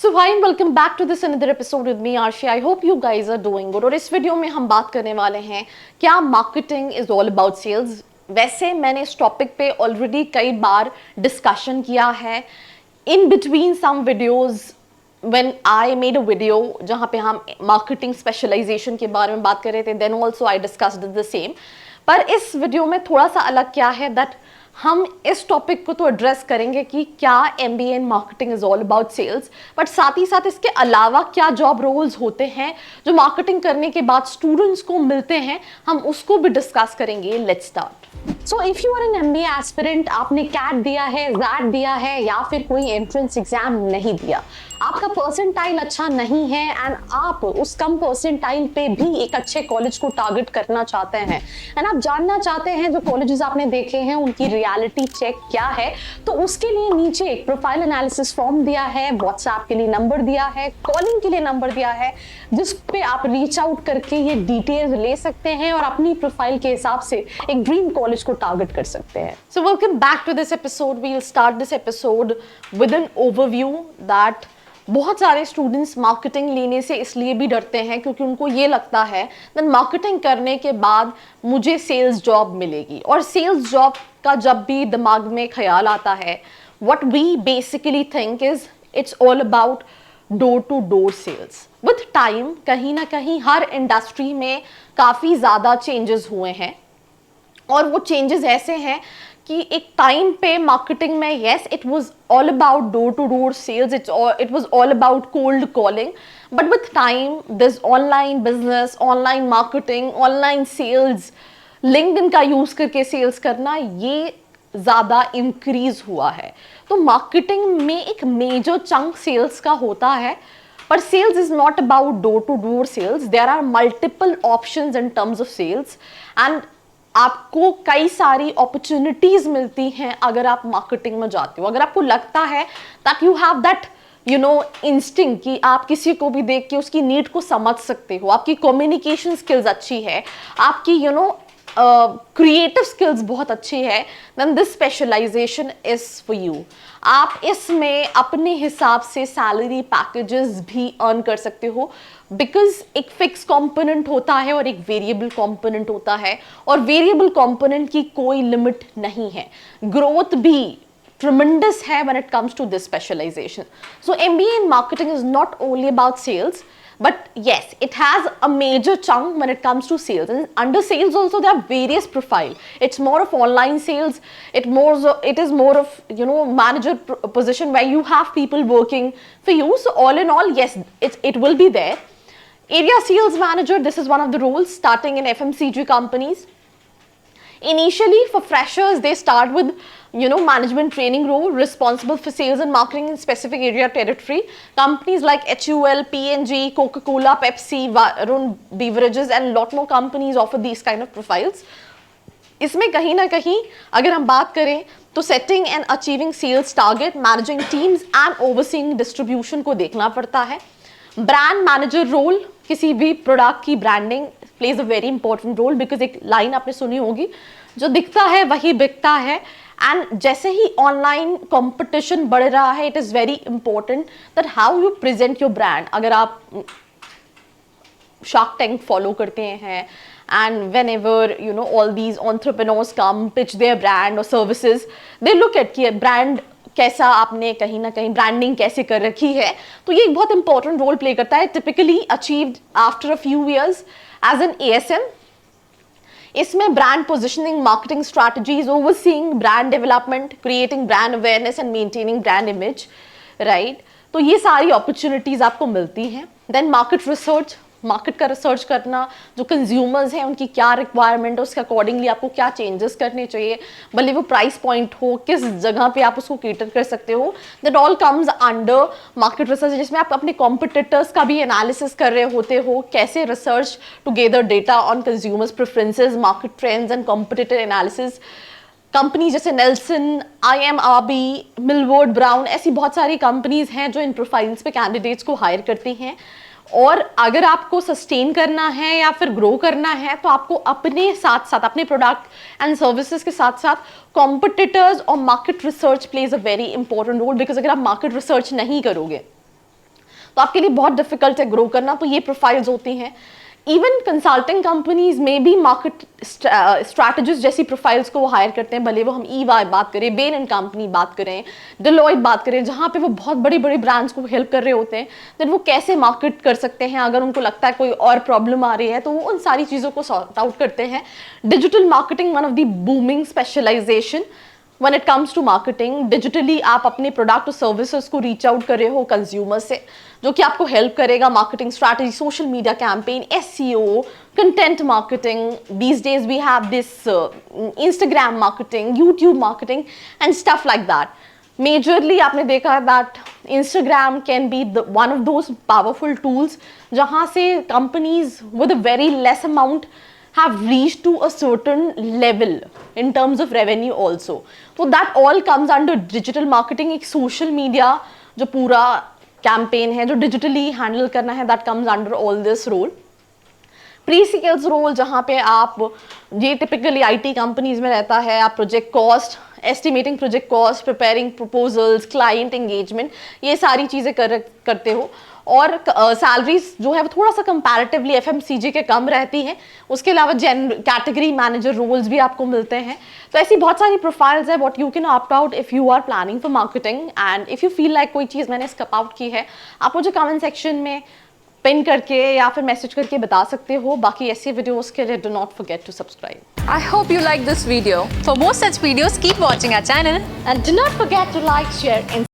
So hi and welcome back to this another episode with me Arshi. I hope you guys are doing good. और इस video में हम बात करने वाले हैं क्या marketing is all about sales. वैसे मैंने इस टॉपिक पे ऑलरेडी कई बार डिस्कशन किया है in between some videos when I made a video जहाँ पे हम मार्केटिंग स्पेशलाइजेशन के बारे में बात कर रहे थे, then also I discussed the same. पर इस वीडियो में थोड़ा सा अलग क्या है दैट हम इस टॉपिक को तो एड्रेस करेंगे कि क्या MBA in marketing is all about sales, but साथ ही साथ इसके अलावा क्या जॉब रोल्स होते हैं जो मार्केटिंग करने के बाद स्टूडेंट्स को मिलते हैं, हम उसको भी डिस्कस करेंगे। Let's start. So if you are an MBA aspirant, आपने कैट दिया है, जैट दिया है या फिर कोई एंट्रेंस एग्जाम नहीं दिया, आपका परसेंटाइल अच्छा नहीं है एंड आप उस कम परसेंटाइल पे भी एक अच्छे कॉलेज को टारगेट करना चाहते हैं एंड आप जानना चाहते हैं जो कॉलेजेस आपने देखे हैं उनकी रियलिटी चेक क्या है, तो उसके लिए नीचे एक प्रोफाइल एनालिसिस फॉर्म दिया है, व्हाट्सएप के लिए नंबर दिया है, कॉलिंग के लिए नंबर दिया है, जिस पे आप रीच आउट करके ये डिटेल्स ले सकते हैं और अपनी प्रोफाइल के हिसाब से एक ड्रीम कॉलेज को टारगेट कर सकते हैं। So welcome back to this episode. We will start this episode with an overview that बहुत सारे स्टूडेंट्स मार्केटिंग लेने से इसलिए भी डरते हैं क्योंकि उनको ये लगता है दैट मार्केटिंग करने के बाद मुझे सेल्स जॉब मिलेगी, और सेल्स जॉब का जब भी दिमाग में ख्याल आता है, what we basically think is it's all about door to door sales. With time कहीं ना कहीं हर इंडस्ट्री में काफ़ी ज़्यादा चेंजेस हुए हैं, और वो चेंजेस ऐसे हैं कि एक टाइम पे मार्केटिंग में yes it was all about door to door sales, it was all about cold calling, but with time this online business, online marketing, online sales, LinkedIn का यूज करके सेल्स करना, ये ज़्यादा इंक्रीज हुआ है। तो मार्केटिंग में एक मेजर चंक सेल्स का होता है, पर sales is not about door to door sales. There are multiple options in terms of sales and आपको कई सारी अपॉर्चुनिटीज मिलती हैं अगर आप मार्केटिंग में जाते हो। अगर आपको लगता है that you have that instinct कि आप किसी को भी देख के उसकी नीड को समझ सकते हो, आपकी कम्युनिकेशन स्किल्स अच्छी है, आपकी क्रिएटिव स्किल्स बहुत अच्छी है, then this specialization is for you. आप इसमें अपने हिसाब से सैलरी पैकेजेस भी अर्न कर सकते हो, बिकॉज एक फिक्स कंपोनेंट होता है और एक वेरिएबल कंपोनेंट होता है, और वेरिएबल कंपोनेंट की कोई लिमिट नहीं है। ग्रोथ भी tremendous है when it comes to this specialization. So MBA in marketing is not only about sales, but yes, it has a major chunk when it comes to sales. And under sales also there are various profile. It's more of online sales. It is more of manager position where you have people working for you. So all in all, yes, it will be there. Area sales manager, this is one of the roles starting in FMCG companies. Initially for freshers they start with management training role responsible for sales and marketing in specific area territory. Companies like HUL, P&G, Coca-Cola, Pepsi, Varun Beverages and lot more companies offer these kind of profiles. इसमें कहीं ना कहीं अगर हम बात करें तो setting and achieving sales target, managing teams and overseeing distribution को देखना पड़ता है। ब्रांड मैनेजर रोल, किसी भी प्रोडक्ट की branding plays a very important role, because एक लाइन आपने सुनी होगी, जो दिखता है वही बिकता है। एंड जैसे ही ऑनलाइन कंपटीशन बढ़ रहा है, it is very important that how you present your brand. अगर आप शार्क टैंक फॉलो करते हैं and whenever all these entrepreneurs come pitch their brand or services, they look at कि brand कैसा आपने कहीं ना कहीं ब्रांडिंग कैसे कर रखी है, तो ये एक बहुत इंपॉर्टेंट रोल प्ले करता है। Typically achieved after a few years as an ASM। इसमें brand positioning, marketing strategies, overseeing brand development, creating brand awareness and maintaining brand image, right. तो ये सारी अपॉर्चुनिटीज आपको मिलती हैं। देन मार्केट रिसर्च, मार्केट का रिसर्च करना, जो कंज्यूमर्स हैं उनकी क्या रिक्वायरमेंट है, उसके अकॉर्डिंगली आपको क्या चेंजेस करने चाहिए, भले वो प्राइस पॉइंट हो, किस जगह पे आप उसको केटर कर सकते हो, that all comes under market research, जिसमें आप अपने कॉम्पिटिटर्स का भी एनालिसिस कर रहे होते हो, कैसे research to gather data on consumers preferences, market trends and competitor analysis. Company जैसे नेल्सन, IMRB, मिलवर्ड ब्राउन, ऐसी बहुत सारी कंपनीज हैं जो इन प्रोफाइल्स पे कैंडिडेट्स को हायर करती हैं। और अगर आपको सस्टेन करना है या फिर ग्रो करना है, तो आपको अपने साथ साथ अपने प्रोडक्ट एंड सर्विसेज के साथ साथ कॉम्पिटिटर्स और market research plays a very important role. Because अगर आप मार्केट रिसर्च नहीं करोगे तो आपके लिए बहुत डिफिकल्ट है ग्रो करना, तो ये प्रोफाइल्स होती हैं। इवन कंसल्टिंग कंपनीज में भी मार्केट स्ट्रैटेजिस्ट जैसी प्रोफाइल्स को वो हायर करते हैं, भले वो हम EY बात करें, बेन एंड कंपनी बात करें, डेलॉयट बात करें, जहाँ पे वो बहुत बड़ी बड़ी ब्रांड्स को हेल्प कर रहे होते हैं। देन वो कैसे मार्केट कर सकते हैं, अगर उनको लगता है कोई और प्रॉब्लम आ रही है तो वो उन सारी चीज़ों को सॉर्ट आउट करते हैं। Digital marketing one of the booming specialization when it comes to marketing। Digitally आप अपने प्रोडक्ट और सर्विसेज को रीच आउट कर रहे हो कंज्यूमर से, जो कि आपको हेल्प करेगा marketing strategy, social media campaign, SEO, content marketing. These days we have this Instagram marketing, YouTube marketing and stuff like that. Majorly आपने देखा है that Instagram can be one of those powerful tools जहाँ से companies with a very less amount have reached to a certain level in terms of revenue also. So that all comes under digital marketing। एक social media जो पूरा campaign है जो digitally handle करना है, that comes under all this role। Presales role जहाँ पे आप, ये टिपिकली IT कंपनीज में रहता है, आप project cost, estimating project cost, preparing proposals, client engagement, ये सारी चीज़ें करते हो। और सैलरीज जो है वो थोड़ा सा कंपैरेटिवली FMCG के कम रहती हैं। उसके अलावा कैटेगरी मैनेजर रोल्स भी आपको मिलते हैं। तो ऐसी बहुत सारी प्रोफाइल्स है what you can opt out if you are planning for marketing. And if you feel like कोई चीज़ मैंने स्किप आउट की है, आप मुझे कमेंट सेक्शन में पिन करके या फिर मैसेज करके बता सकते हो। बाकी ऐसे वीडियोस के लिए do not forget to subscribe. I hope you like this video. For more such videos, keep watching our channel. And do not forget to like, share and